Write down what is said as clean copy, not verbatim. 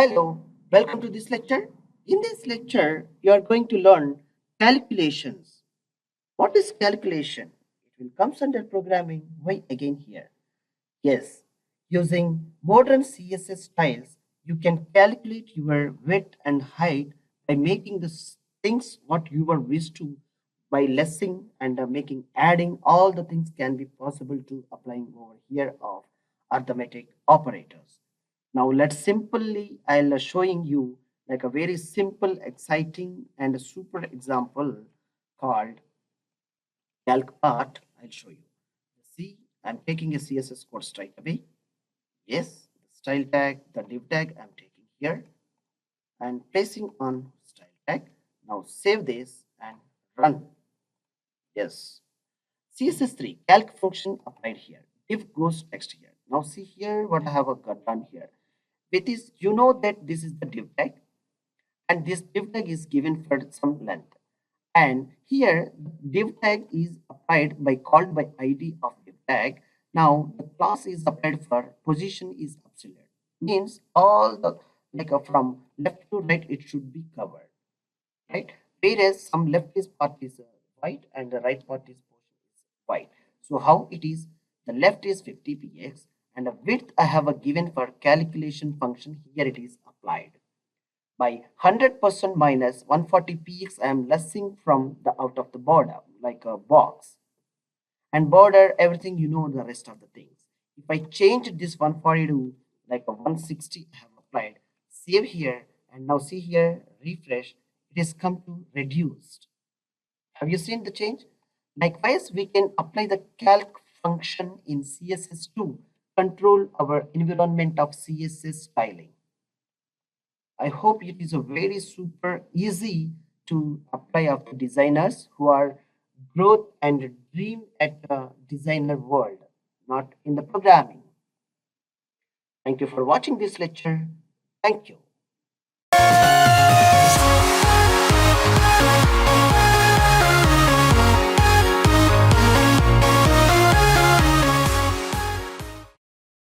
Hello, welcome to this lecture. In this lecture, you are going to learn calculations. What is calculation? It will come under programming. Why again here? Yes, using modern CSS styles, you can calculate your width and height by making the things what you were wish to by lessing and making adding all the things can be possible to applying over here of arithmetic operators. Now let's simply I'll showing you like a very simple, exciting and a super example called calc part. I'll show you. See, I'm taking a CSS code straight away. Yes, the style tag, the div tag I'm taking here and placing on style tag. Now save this and run. Yes. CSS3 calc function applied here. Div goes text here. Now see here what I have got done here. It is you know that this is the div tag and this div tag is given for some length. And here div tag is applied by called by id of div tag. Now the class is applied for position is absolute, means all the from left to right it should be covered, right? Whereas some left is part is white and the right part is portion is white. So how it is, the left is 50 px and the width I have a given for calculation function, here it is applied by 100% minus 140 px. I am lessing from the out of the border like a box and border everything, you know the rest of the things. If I change this 140 to like a 160, I have applied, save here, and now see here, refresh, it has come to reduced. Have you seen the change? Likewise, we can apply the calc function in CSS to control our environment of CSS styling. I hope it is a very super easy to apply of the designers who are growth and dream at the designer world, not in the programming. Thank you for watching this lecture. Thank you.